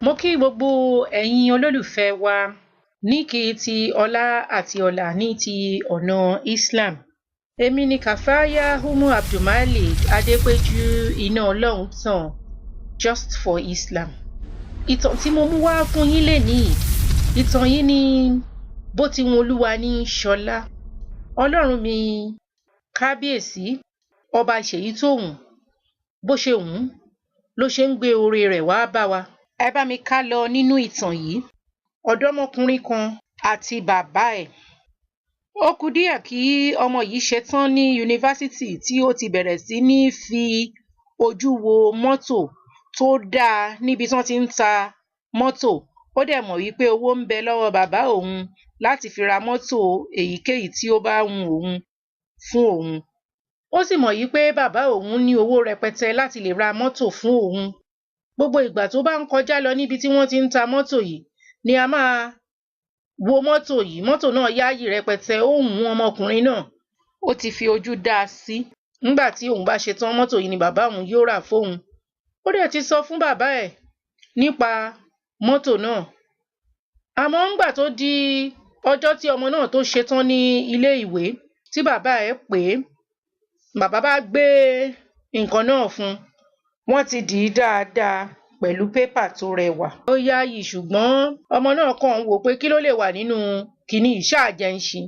Mo kí gbogbo ẹ̀yin olólùfẹ́ wa ní kí ti ọlá àti ọlà ní ti ọ̀nà Islam. Èmi ni Kàfáyá Umu Abdulmalik Adépéjú Iná Ọlọ́run tàn, Just for Islam. Ìtàn tí mo mú wá fún yín lénìí, ìtàn yìí ni bó ti wun Olúwa ní ṣọlá. Ọlọ́run mi kábíyèsí, ọba ṣèyí tó wùn, bó ṣe wùn ló ṣe ń gbé oore rẹ̀ wá bá wa. Ẹ bá mi ká lọ nínú ìtàn yìí. Ọ̀dọ́mọkùnrin kan àti bàbá ẹ̀. Ó kù díẹ̀ kí ọmọ yìí ṣetán ní yunifásítì tí ó ti bẹ̀rẹ̀ sí ní fi ojú wo mọ́tò tó dáa níbi tí wọ́n ti ń ta mọ́tò. Ó dẹ̀ mọ̀ wípé owó ń bẹ lọ́wọ́ bàbá òun láti fi ra mọ́tò èyíkéyìí tí ó bá wù òun fún òun. Ó sì mọ̀ wípé bàbá òun ní owó rẹpẹtẹ láti lè ra mọ́tò fún òun. Gbogbo ìgbà tó bá ń kọjá lọ níbi tí wọ́n ti ń ta mọ́tò yìí ni a máa wo mọ́tò yìí. Mọ́tò náà yááyì rẹpẹtẹ, ó wù ọmọkùnrin náà. Ó ti fi ojú dá a sí. Nígbà tí òun bá ṣetán, mọ́tò yìí ni bàbá òun yóò rà fóun. Ó dẹ̀ ti sọ fún bàbá ẹ̀ nípa mọ́tò náà. Àmọ́ nígbà tó di ọjọ́ tí ọmọ náà tó ṣetán ní ilé ìwé, tí bàbá ẹ̀ pè é, bàbá bá gbé nǹkan náà fún un. Wọ́n ti dì í dáadáa pẹ̀lú pépà tó rẹwà. Ó yááyì, ṣùgbọ́n ọmọ náà kàn ń wò pé kí ló lè wà nínú kìíní yìí, ṣáà jẹ́ ń ṣí.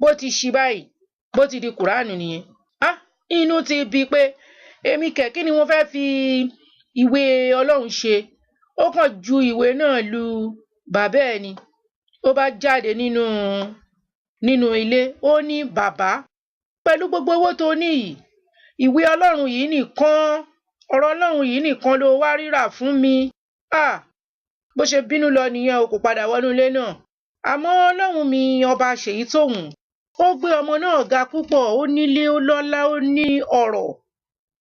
Bó ti ṣí báyìí, bó ti di Kùránì nìyẹn. Inú ti bí pé èmi kẹ̀, kí ni mo fẹ́ fi ìwé Ọlọ́run ṣe? Ó kàn ju ìwé náà lu bàbá ẹ̀ ni. Ó bá jáde nínú ilé, ó ní, bàbá, pẹ̀lú gbogbo owó tó ní yìí, ìwé Ọlọ́run yìí nìkan, ọ̀rọ̀ Ọlọ́run yìí nìkan ló wá rírà fún mi. Bó ṣe bínú lọ nìyẹn, o kò padà wọnú ilé náà. Àmọ́ Ọlọ́run mi ọba ṣèyí tó wùn, ó gbé ọmọ náà ga púpọ̀, ó nílé, ó lọ́lá, ó ní ọrọ̀.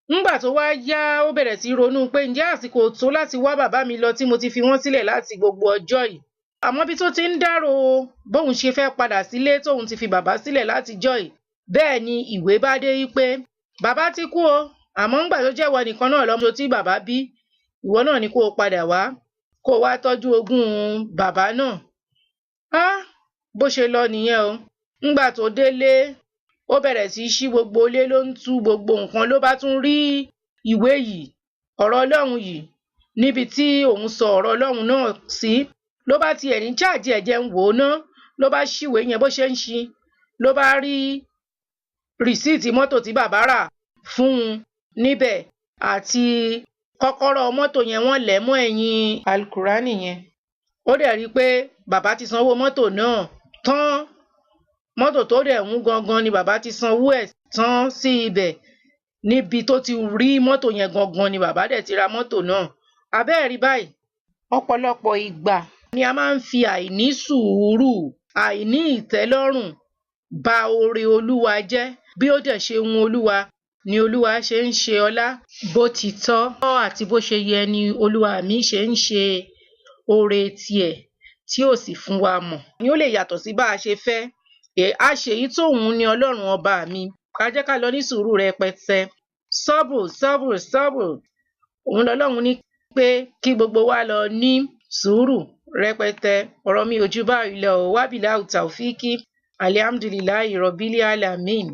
Nígbà tó wá yá, ó bẹ̀rẹ̀ sí ronú pé ǹjẹ́ àsìkò tó láti wá bàbá mi lọ tí mo ti fi wọ́n sílẹ̀ láti gbogbo ọjọ́ yìí. Àmọ́ bí tó ti ń dárò bóun ṣe fẹ́ padà sílé tóun ti fi bàbá sílẹ̀ látijọ́ yìí, bẹ́ẹ̀ ni ìwé bá dé wípé bàbá ti kú o, àmọ́ ńgbà tó jẹ́wọ́ nìkan náà lọ́mọ tí bàbá bí, ìwọ náà ni kó o padà wá, kó o wá tọ́jú ogún bàbá náà. Bó ṣe lọ nìyẹn o. Ńgbà tó délé, ó bẹ̀rẹ̀ sí ṣí gbogbo ilé, ló ń tú gbogbo nǹkan, ló bá tún rí ìwé yìí, ọ̀rọ̀ Ọlọ́run yìí, níbi tí òun sọ ọ̀rọ̀ Ọlọ́run náà sí. Ló bá tiẹ̀ ní cháàjì ẹ̀jẹ̀ ń wò ó ná, ló bá ṣíwèé yẹn, bó ṣe ń ṣí, ló bá rí rìsíìtì mọ́tò tí bàbá rà fún un níbẹ̀, àti kọ́kọ́rọ́ mọ́tò yẹn wọ́n lẹ̀ mọ́ ẹ̀yìn Alkùránì yẹn. Ó dẹ̀ rí i pé bàbá ti sanwó mọ́tò náà tán. Mọ́tò tó dẹ̀ ń gangan ni bàbá ti sanwó ẹ̀ tán sí ibẹ̀. Níbi tó ti rí mọ́tò yẹn gangan ni bàbá dẹ̀ ti ra mọ́tò náà. Abẹ́ẹ̀ rí báyìí. Ọ̀pọ̀lọpọ̀ ìgbà ni a máa ń fi àìní sùúrù, àìní ìtẹ́lọ́rùn ba oore Olúwa jẹ́. Bí ó dẹ̀ ṣe wun Olúwa ni Olúwa ṣe ń ṣe ọlá. Bó ti tọ́ àti bó ṣe yẹ ni Olúwa mi ṣe ń ṣe oore tiẹ̀ tí ò sì fún wa mọ̀. Ni ó lè yàtọ̀ sí bá a ṣe fẹ́. Àṣèyí tó wùn ni Ọlọ́run ọba mi. Ká jẹ́ ká lọ ní sùúrù rẹpẹtẹ. Sọ́bùrù. Òun lọ́lọ́run ní pé kí gbogbo wa lọ ní sùúrù rẹpẹtẹ. Ọ̀rọ̀ mi ò ju báyìí lọ. Wábìláù tàòfíkì. Alhamdulillahi Rabbil Alamin.